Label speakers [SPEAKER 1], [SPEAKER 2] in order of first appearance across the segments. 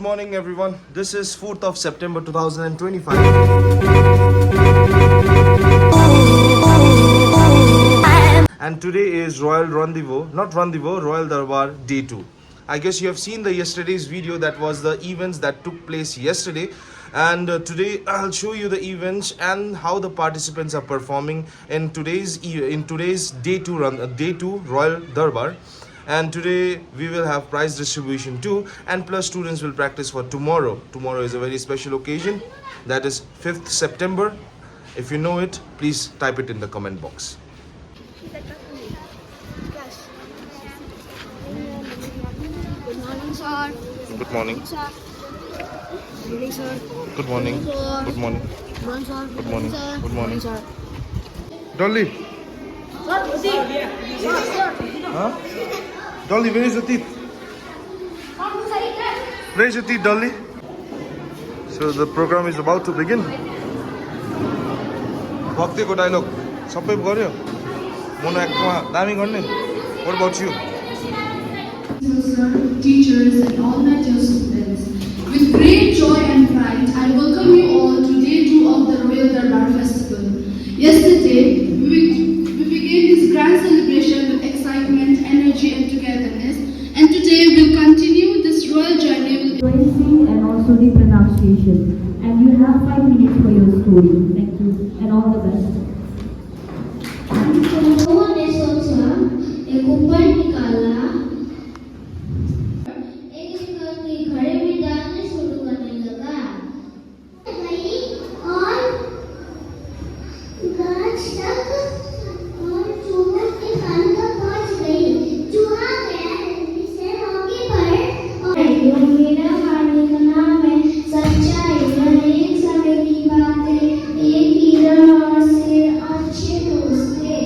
[SPEAKER 1] Good morning everyone. This is 4th of September 2025 and today is Royal Darbar Day 2. I guess you have seen the yesterday's video, that was the events that took place yesterday, and today I'll show you the events and how the participants are performing in today's day 2 Royal Darbar. And today we will have prize distribution too, and plus students will practice for tomorrow. Tomorrow is a very special occasion, that is 5th September. If you know it, please type it in the comment box.
[SPEAKER 2] Good morning, sir.
[SPEAKER 1] Good morning.
[SPEAKER 2] Sir. Good morning, sir.
[SPEAKER 1] Good morning. Good morning.
[SPEAKER 2] Good morning, sir.
[SPEAKER 1] Good morning. Good morning.
[SPEAKER 2] sir.
[SPEAKER 1] Dolly. Huh? Dolly, where is the teeth? Where is your teeth, Dolly? So the program is about to begin. Bhakti ko dialogue. Sabai garyo. Mono ekma dami गर्ने. What about you?
[SPEAKER 3] Teachers and all my dear students, with great joy and pride, I welcome you all to day 2 of the Royal Darbar Festival. Yesterday, we began this grand celebration with excitement, energy and togetherness, and today we'll continue this royal journey with
[SPEAKER 4] voicing and also the pronunciation. And you have 5 minutes for your story. Thank you and all the best.
[SPEAKER 2] लोगों ने सोचा एक ऊपर निकाला, एक करके घड़े में डालने शुरू करने लगा और गाछ तक और चूहे के कान तक पहुंच गई। चूहा गया जल्दी से मौके पर और मेरा मारने का नाम है सच्चाई। एक समय की बात है, एक हिरण और शेर अच्छे दोस्त थे।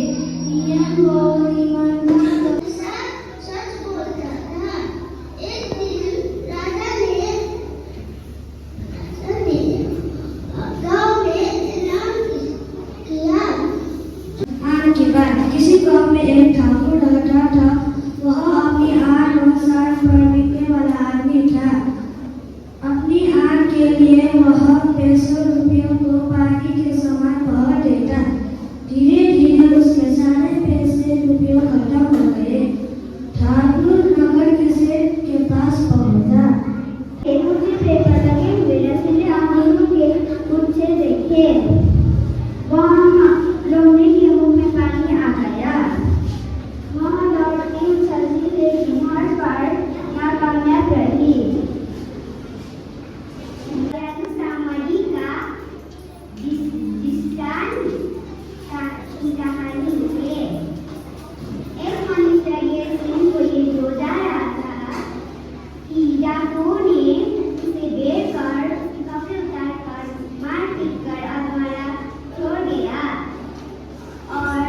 [SPEAKER 2] हिरण बहुत ईमानदार था, सच बोलता था। एक दिन राजा ने गांव में ऐलान किया। आन के बाद किसी गांव में एक ठाकुर रहता था। वह अपनी आन और साठ पर बिकने वाला आदमी था। अपनी आन के लिए वह पैसों रुपयों को पानी के समान बहा देता। धीरे धीरे उसके सारे पैसे रुपयों खत्म हो गए। ठाकुर नगर के सेठ के पास पहुंचा। मुझे पेपर लगे हुए इसलिए आप दोनों के मुझसे देखे। वहाँ रोने के मुंह में पानी आ गया। वहाँ लौटने जल्दी से हर बार नाकामयाब रही। सामरी का की कहानी है। एक मनुष्य ये सिंह को ये जोता रहा था कि डाकुओं ने उसे देखकर कपड़े उतारकर मार पीटकर अधमरा छोड़ दिया। और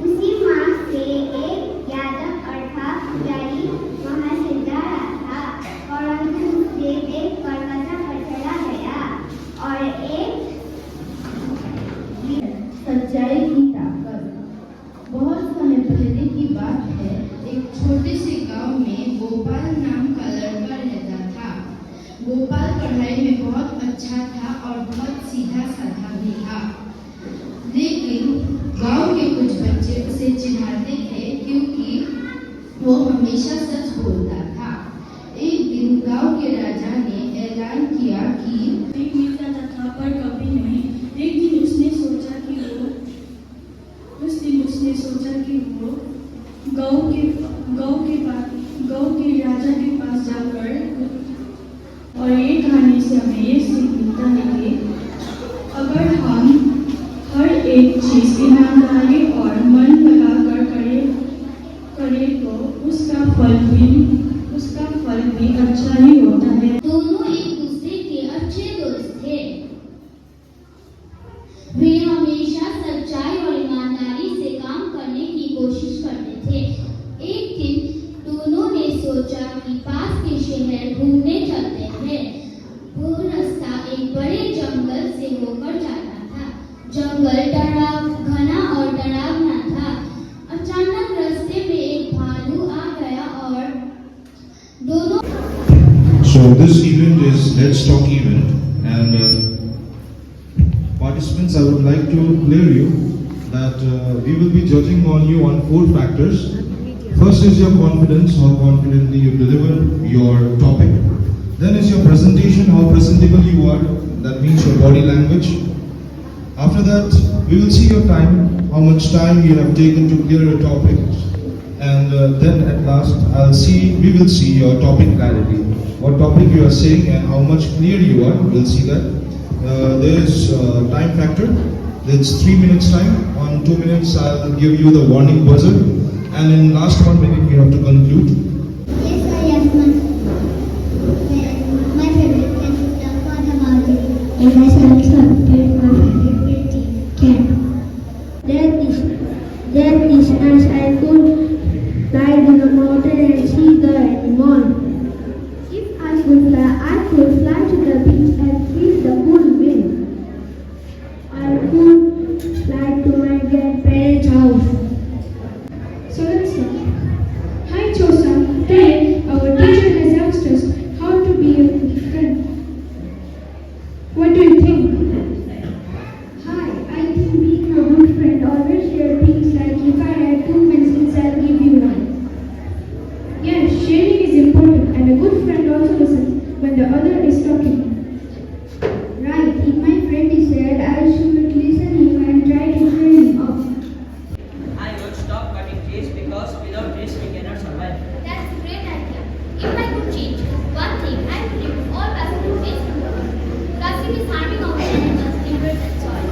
[SPEAKER 2] उसी मार्ग से एक यादव अर्थात पुजारी वहां से जा रहा था, परंतु उसे देखकर कच्चा पर चला गया। और एक
[SPEAKER 5] सच्चाई की ताकत। बहुत समय पहले की बात है, एक छोटे से गांव में गोपाल नाम का लड़का रहता था। गोपाल पढ़ाई में बहुत अच्छा था और बहुत सीधा साधा भी था, लेकिन गांव के कुछ बच्चे उसे चिढ़ाते थे क्योंकि वो हमेशा सच बोलता था। एक दिन गांव के राजा ने ऐलान किया कि
[SPEAKER 3] एक मिलता था पर कभी नहीं। एक दिन उसने सोचा कि वो गांव के राजा के पास जाकर, और ये कहानी से हमें ये सीख मिलता है कि अगर हम हर एक चीज ईमानदारी और मन लगाकर करें तो उसका फल भी अच्छा ही होता है।
[SPEAKER 2] दोनों एक दूसरे के अच्छे दोस्त थे। वे हमेशा सच्चाई और ईमानदारी से काम करने की कोशिश करते थे। एक दिन दोनों ने सोचा कि पास के शहर घूमने चलते हैं। वो रास्ता एक बड़े जंगल
[SPEAKER 1] event is Let's Talk event, and participants, I would like to clear you that we will be judging on you on 4 factors. First is your confidence, how confidently you deliver your topic. Then is your presentation, how presentable you are, that means your body language. After that, we will see your time, how much time you have taken to clear your topic. And then at last, we will see your topic clarity. What topic you are saying and how much clear you are, we'll see that. There is time factor. There's 3 minutes time. On 2 minutes, I'll give you the warning buzzer. And in last 1 minute, you have to conclude.
[SPEAKER 2] Yes, I have my favorite cat. What about it? And I shall substitute my favorite cat. That is nice. I could ride in the mountain and see the animal. If I could fly to the beach and feel the cool wind. I could fly to my grandparents' house.
[SPEAKER 3] So let's start. Hi Chosa, today our teacher has asked us how to be a good friend. What do you think?
[SPEAKER 2] Hi, I think being a good friend always share things like if I had 2 pencils, I'll give you one.
[SPEAKER 3] Yes, sharing is important and a good friend also listens when the other is talking.
[SPEAKER 2] Right, if my friend is sad, I should listen him and try to cheer him up.
[SPEAKER 6] I would stop cutting trees because without trees we cannot survive.
[SPEAKER 7] That's a great idea. If I could change one thing, I would remove all plastic waste from the world. Plastic is harming our animals, rivers and soil.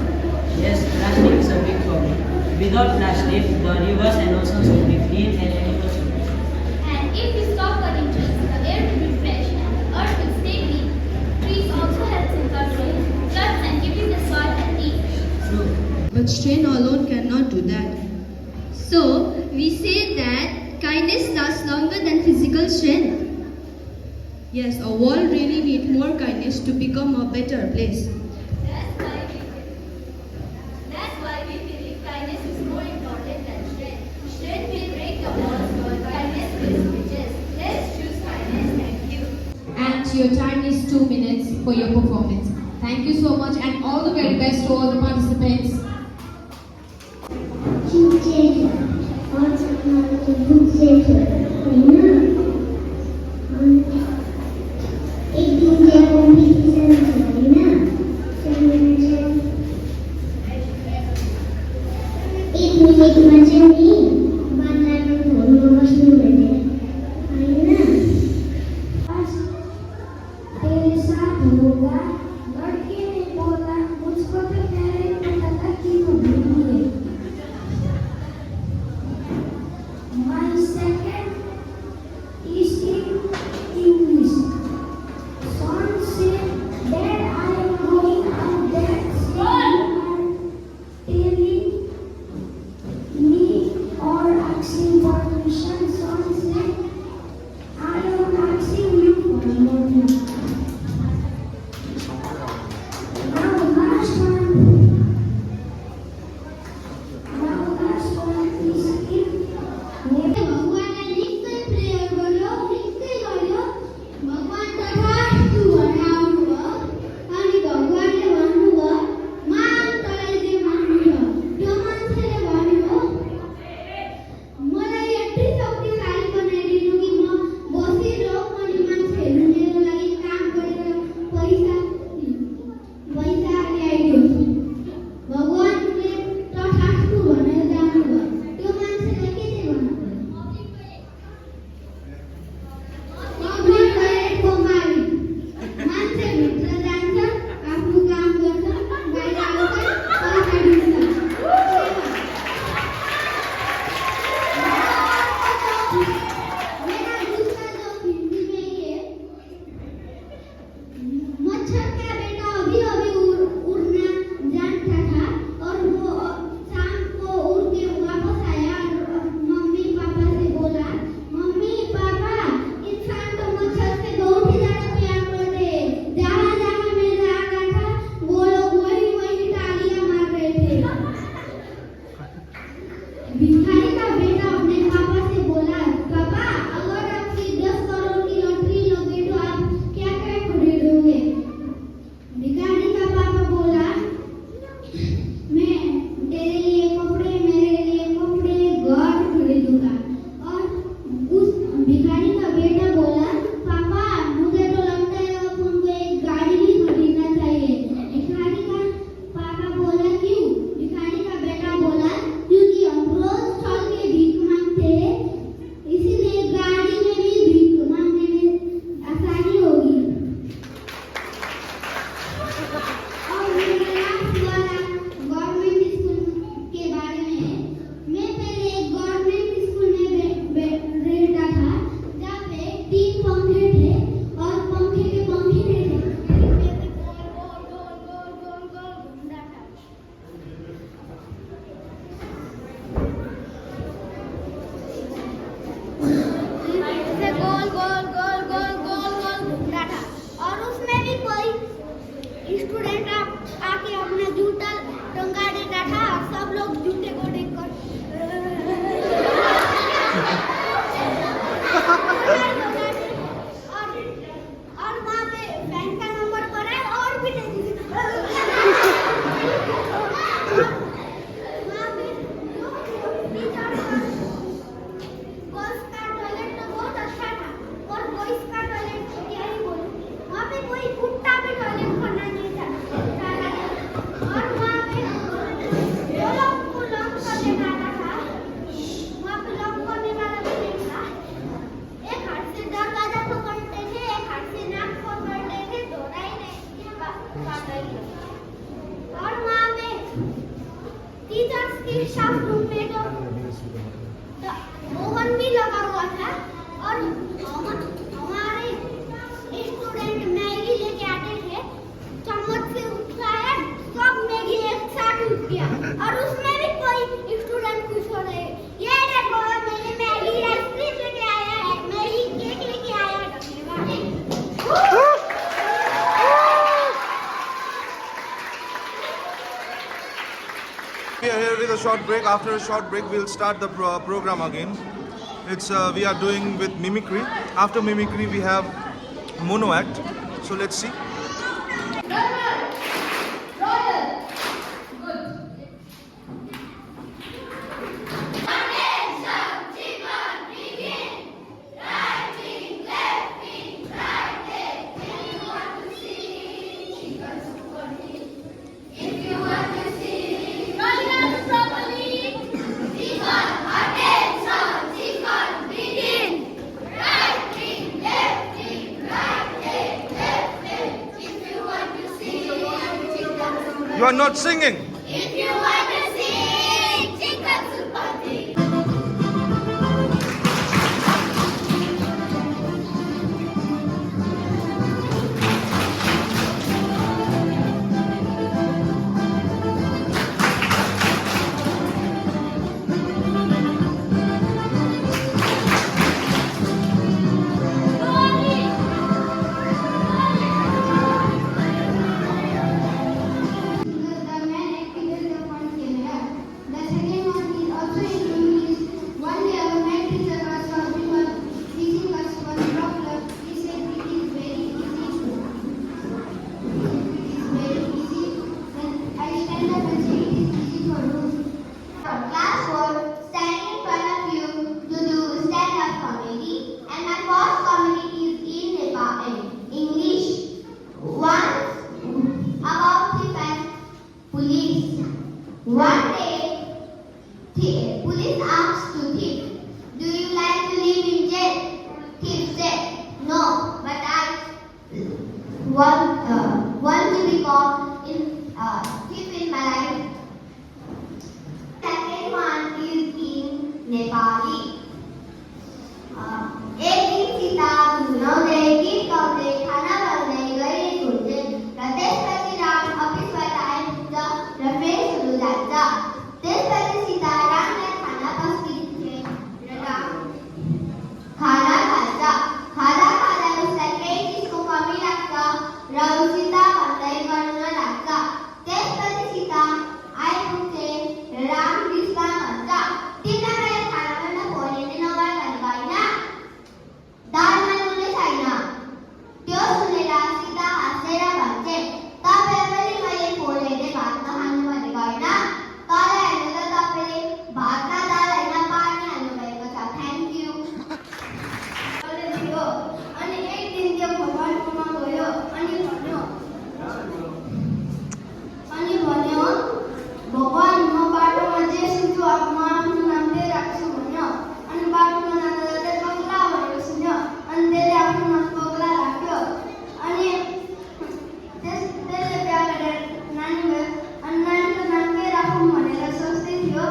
[SPEAKER 6] Yes, plastic is a big problem. Without plastic, the rivers and oceans would be clean and animals would be free.
[SPEAKER 7] And if we stop cutting trees, the air will be fresh and the earth will stay clean. Trees also help in controlling floods and keeping the soil healthy.
[SPEAKER 6] True.
[SPEAKER 5] But strength alone cannot do that. So, we say that kindness lasts longer than physical strength. Yes, a world really needs more kindness to become a better place.
[SPEAKER 7] That's why we believe kindness is more important than strength. Strength will break the walls, but kindness builds bridges. Let's choose kindness. Thank you.
[SPEAKER 8] And your time is 2 minutes for your performance. Thank you so much and all the very best to all the participants.
[SPEAKER 2] तेरे साथ होगा लड़के ने बोला मुझको तो प्यारे पता था कि तू भूली है My second is in English. Son said, Dad, I am going out there. Telling me or asking permission. Son said, I am asking you for permission. Now last one is in भगवानले निकै prayer गर्यो निकै गर्यो भगवान तथास्तु भनेर आउनुभयो अनि भगवानले भन्नुभयो मान तँलाई जे मान्नु छ त्यो मान्छेले भन्यो मलाई यति शक्तिशाली बनाइदिनु कि म बसिरहँ अनि मान्छेहरू मेरो लागि काम गरेर पैसा ल्याइदियोस् भगवानले तथास्तु भनेर जानुभयो त्यो मान्छेलाई के चाहिँ भन्नु मान्छे भित्र जान्छ आफ्नो काम गर्छ बाहिर आउँछ पैसा दिन्छ मेरा दूसरा जो हिंदी में ये मच्छर का बेटा अभी उड़ना जानता था और वो शाम को उड़ के वापस आया और मम्मी पापा से बोला मम्मी पापा इंसान तो मच्छर से बहुत ही ज्यादा प्यार करते हैं जहाँ जहाँ मैं जा रहा था वो लोग वही तालियां मार रहे थे भिखारी का बेटा अपने पापा से बोला पापा अगर आपकी 10 करोड़ की लॉटरी लगे तो आप क्या क्या उसकी स्टाफ रूम में तो ओवन भी लगा हुआ था और हमारे स्टूडेंट मैगी लेके आते थे, चम्मच से उठाया, सब मैगी एक साथ उठ गया और उसमें भी कोई स्टूडेंट खुश हो रहे। ये देखो मैंने मैगी आइसक्रीम लेके आया है, मैगी केक लेके आया है।
[SPEAKER 1] We are here with a short break. After a short break, we'll start the program again. It's we are doing with mimicry. After mimicry, we have mono act. So let's see. You are not singing.
[SPEAKER 2] If you want to sing, Chicken Supati. The main activity of one Kenya. The second one is also introduced. One day our math teacher was teaching us one problem. He said it is very easy. Then I stand up and say it is easy for you. Class 4, standing in front of you to do stand-up comedy. And my first comedy is in English. Once about thief and police. One day, police asked to thief, "Do you like to live in jail?" Thief said, "No, but I want to become thief in my life." Second one is in Nepali. एक दिन सीता घुमाउँदै गीत गाउँदै खाना बनाउँदै गइरहेको हुन्छन् र त्यसपछि राम अफिसबाट आइपुग्छ र फ्रेन्ड्सहरू जान्छ। त्यसपछि सीता रामलाई खाना पस्किन्छ र राम खाना खान्छ। खाना खाँदा उसलाई केही चिजको कमी लाग्छ र ऊ सीता भन्दै गर्न लाग्छ। त्यसपछि सीता आइपुग्छ र राम रिसमा भन्छ, "तिमीलाई मैले खाना गर्न फोन नगर भनेको होइन? दालमा नुनै छैन।" त्यो सुनेर सीता हाँसेर भन्छे, "तपाईँ पनि मैले फोन हेर्दै भात नखानु भनेको होइन? तल हेर्नु त तपाईँले भातमा दाल होइन पानी हाल्नु भएको छ। Thank you." अनि एक दिन त्यो भगवान्कोमा गयो अनि भन्यो, "भगवान, म बाटोमा जे सुन्छु म आफ्नो नाम त्यही राख्छु" भन्यो। अनि बाटोमा जाँदा जाँदै पगला भनेको सुन्यो अनि त्यसले आफ्नो नाम पगला राख्यो। अनि त्यसले बिहा गरेर नानी भयो। अनि नानीको नाम के राखौँ भनेर सोच्दै थियो।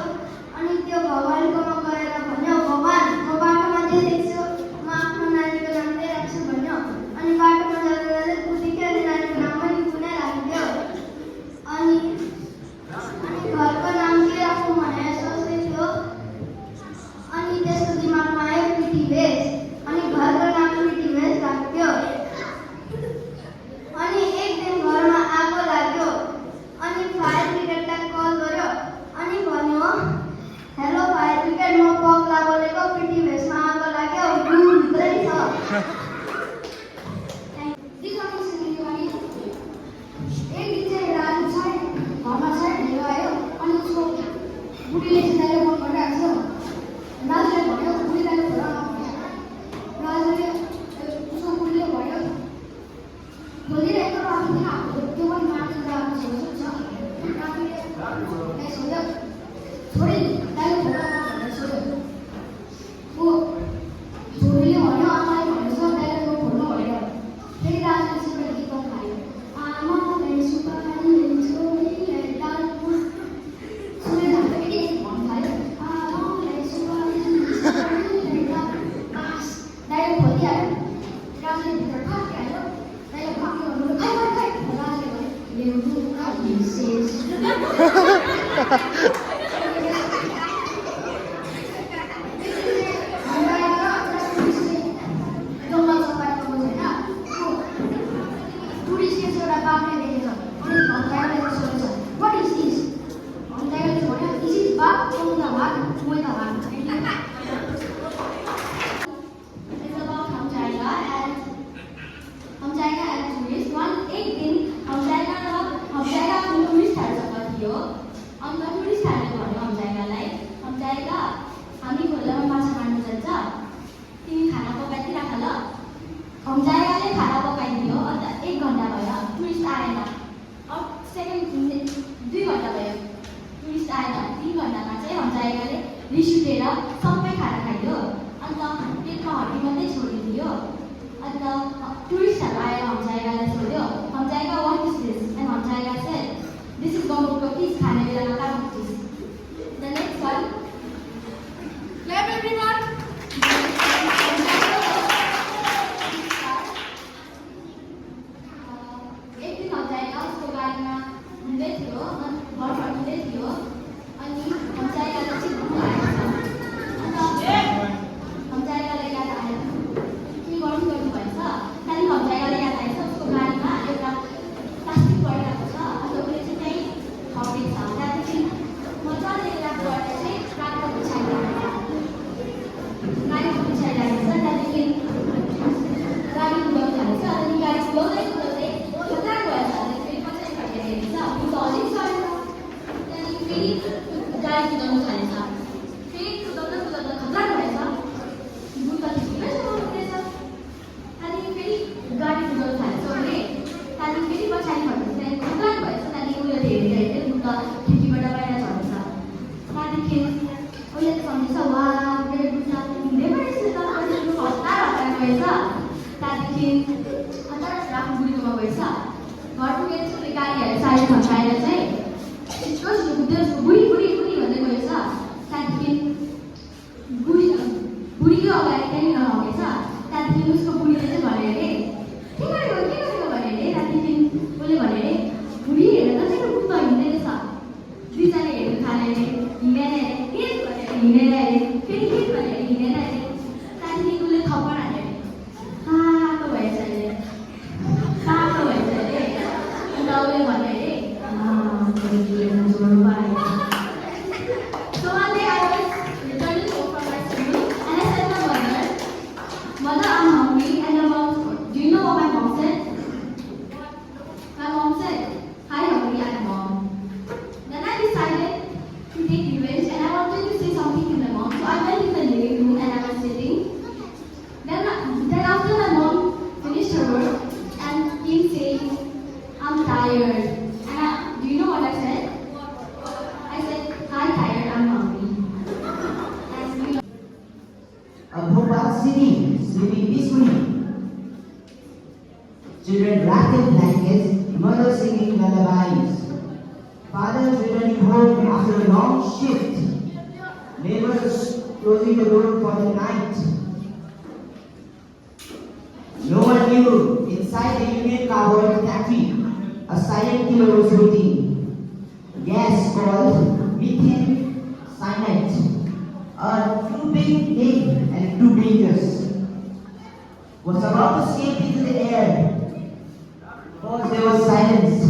[SPEAKER 2] अनि त्यो भगवान्कोमा गएर भन्यो, "भगवान, म बाटोमा जे देख्छु म आफ्नो नानीको नाम त्यही राख्छु" भन्यो। अनि बाटोमा जाँदा जाँदै कुदिक्यो अनि नानीको नाम पनि कुनै राखिदियो। अनि घरको नाम के राखौँ भनेर सोच्दै थियो। अनि त्यसको दिमागमा आयो प्रिटी भेज। अनि घरको नाम प्रिटी भेज राख्यो। अनि एक दिन घरमा आगो लाग्यो। अनि फायर ब्रिगेडलाई कल गर्यो अनि भन्यो, "हेलो फायर ब्रिगेड, म पगला बोलेको, प्रिटी भेजमा आगो लाग्यो, भित्रै छ।" एक दिन चाहिँ राजु चाहिँ घरमा चाहिँ ढिलो आयो। अनि उसको बुढीले चाहिँ फोन गरिरहेको छ। राजुले भन्यो, "बुढीलाई फोन भन्यो।" राजुले उसको बुढीले भन्यो, "खोलिरहेको राजु त्यो पनि माथि गएको छ।" राजुले सोध्यो, "छोरी दाइले फोन भनेर सोध्यो।" ऊ छोरीले भन्यो, "आमाले भनेको छ दाइले फोन भनेर।" फेरि राजुले सुनेर गीत गाउन थाल्यो, "आमाले सुपारी छोरीले दाल सुनेर फेरि
[SPEAKER 9] Children wrapped in blankets, mothers singing lullabies. Fathers returning home after a long shift. Neighbors closing the door for the night. No one knew inside the Union Carbide factory a silent killer was waiting. Gas called methane cyanide. A too big name and too dangerous. Was about to escape into the air. First there was silence,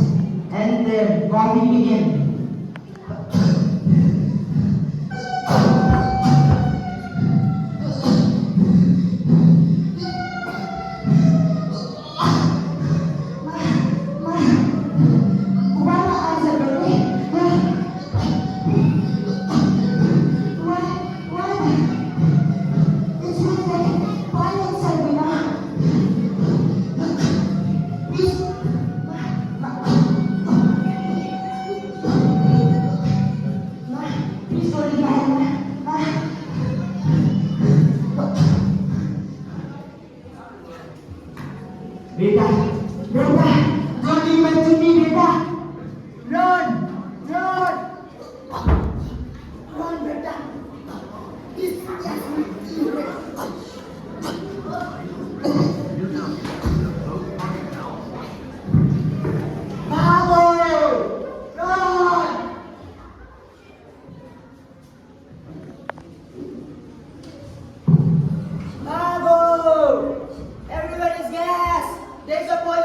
[SPEAKER 9] and the bombing began.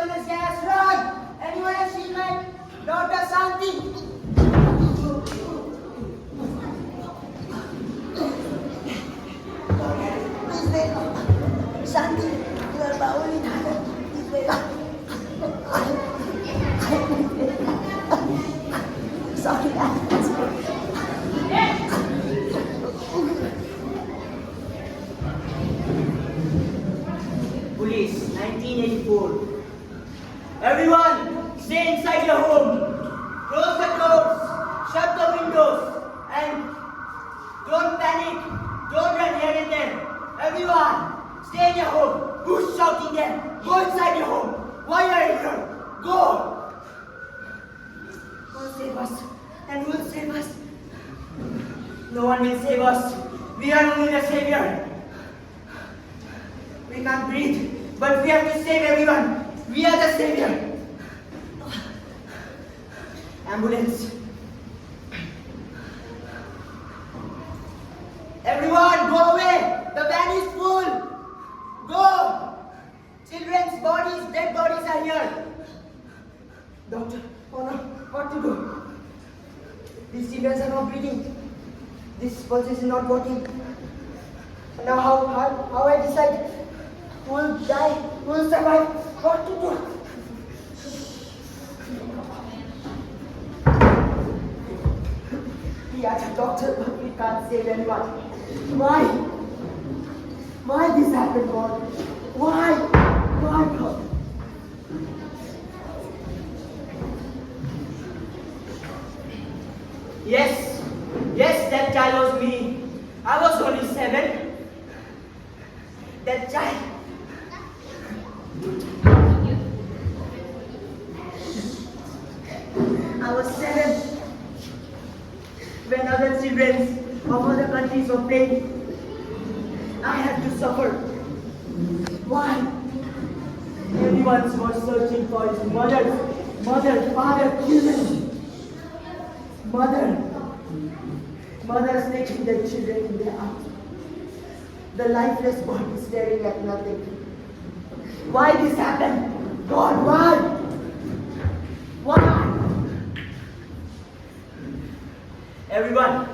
[SPEAKER 9] on this gas, run! Anyone has seen my daughter Santi? Please wake up. Santi, you are my only daughter. Please wake up. Sorry, Police, 1984. Everyone, stay inside your home. Close the doors, shut the windows, and don't panic. Don't run here and there. Everyone, stay in your home. Who's shouting there? Go inside your home. Why are you here? Go. God save us. And who will save us? No one will save us. We are only the savior. We can't breathe, but we have to save everyone. We are the savior. Ambulance. Everyone, go away. The van is full. Go. Children's bodies, dead bodies are here. Doctor, oh no, what to do? These children are not breathing. This pulse is not working. Now how I decide who will die, who will survive, what to do? We are the doctor, but we can't save anyone. Why? Why this happened, God? Why? Why, God? Yes, that child was me. I was only 7. That child. I was 7 when other children of other countries were playing. I had to suffer. Why? Everyone was searching for his mother, father, children. Mothers taking their children in their arms. The lifeless body staring at nothing. Why this happened? God, why? Why? Everyone,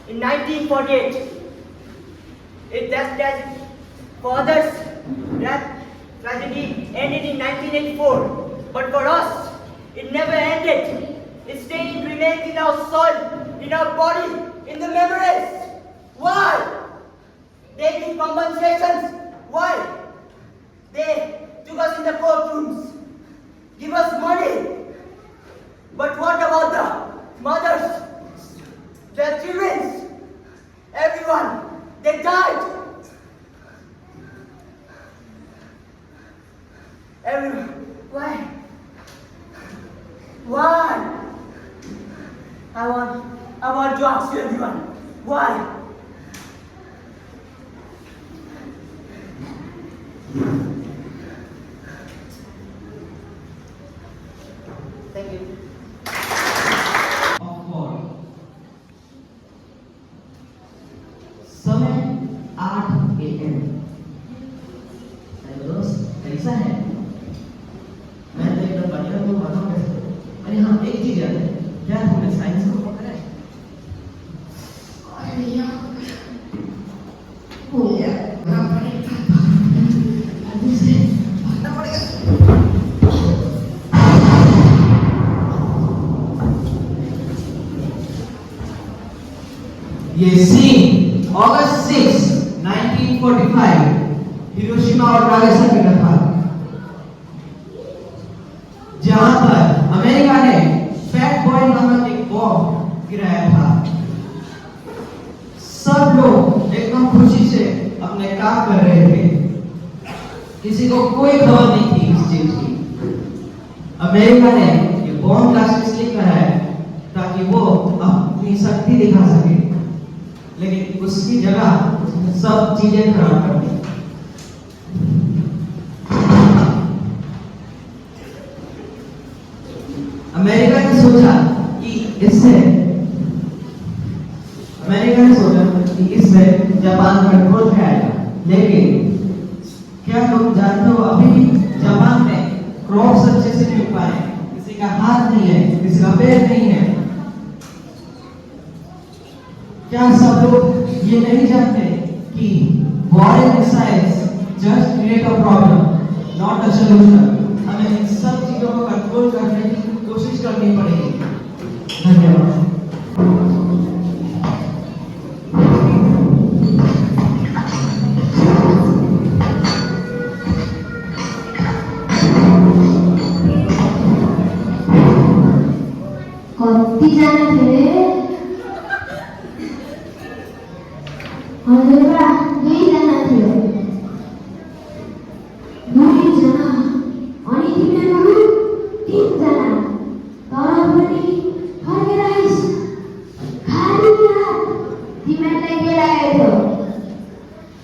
[SPEAKER 9] in 1948, that father's tragedy ended in 1984. But for us, it never ended. It stayed, remained in our soul, in our body, in the memories. Why? They give compensations. Why? They took us in the courtrooms, give us money. But what about the mothers, their children, everyone? They died. Everyone. Why? Why? I want to ask you, everyone. Why? Thank you.
[SPEAKER 10] समय 8 AM। दोस्त कैसा है? मैं तो एकदम बढ़िया हूँ, बताओ कैसे? अरे हाँ, एक चीज याद है, क्या तुमने साइंस को पकड़ा है? अरे यार, हो गया, ना पड़ेगा, अभी से ना पड़ेगा। ये सीन August 6, 1945, हिरोशिमा और नागासाकी का था, जहां पर अमेरिका ने फैट बॉय नामक एक बॉम्ब गिराया था। सब लोग एकदम खुशी से अपने काम कर रहे थे, किसी को कोई खबर नहीं थी इस चीज की। अमेरिका ने ये बॉम्ब ब्लास्ट इसलिए करा है ताकि वो अपनी शक्ति दिखा सके, लेकिन उसकी जगह सब चीजें खराब कर दी। अमेरिका ने सोचा कि इससे जापान कंट्रोल में आएगा, लेकिन क्या तुम जानते हो अभी जापान में क्रॉप्स अच्छे से नहीं उग पाए, किसी का हाथ नहीं है, किसी का पैर नहीं है। क्या सब लोग ये नहीं जानते कि war and missiles just create a problem, not a solution? हमें इन सब चीजों को कंट्रोल करने की कोशिश करनी पड़ेगी। धन्यवाद।
[SPEAKER 2] कतिजना थिए हजुरबा 2 जना थियो 2 जना अनि तिमीहरू 3 जना तर पनि फर्केर आइस खाली हात तिमीहरूलाई के लागेको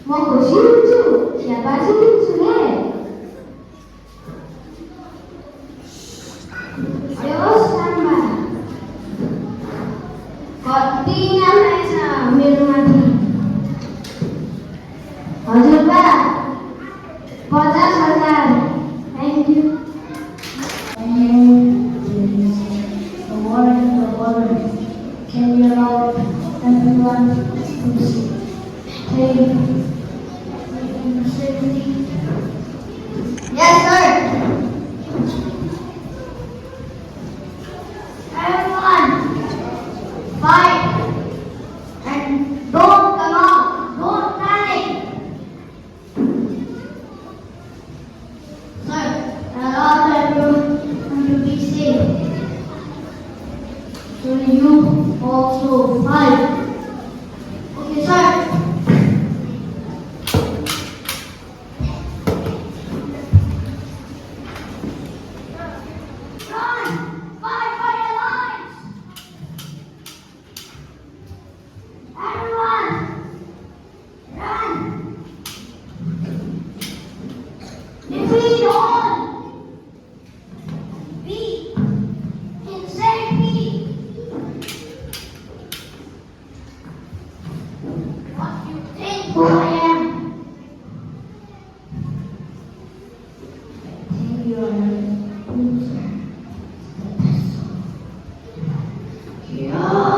[SPEAKER 2] म खुसी हुन्छु स्याबासी दिन्छु रे व्यवस्थामा कति नाम रहेछ मेरो माथि हजुरबा 50,000 thank you The war and the border can be allowed everyone to stay in safety. Yes, sir. Everyone, fight and don't come out, don't panic. Sir, allow everyone to be safe. So you also fight. Okay, sir. Run! Fight for your lives! Everyone! Run! Defeat all! Be in safety! What do you think who I am? I think you are a loser. Yeah.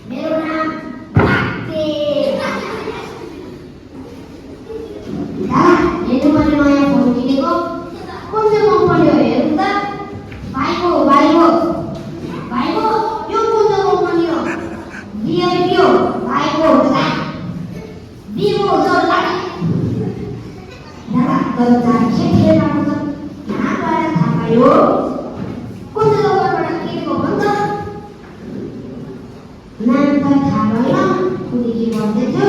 [SPEAKER 2] मेरो नाम पाक्टे हेर्नु मैले नयाँ phone किनेको कुन चाहिँ company हो हेर्नु त भाइको यो कुन चाहिँ कम्पनी हो भिआइपी हो भाइको भिभो हो दादा तर जाने के राम्रो छ यहाँ गएर थाहा पायो कुन चाहिँ दोकानबाट किनेको भन्छ नाम त थाहा भएन कुनै के भन्दै थियो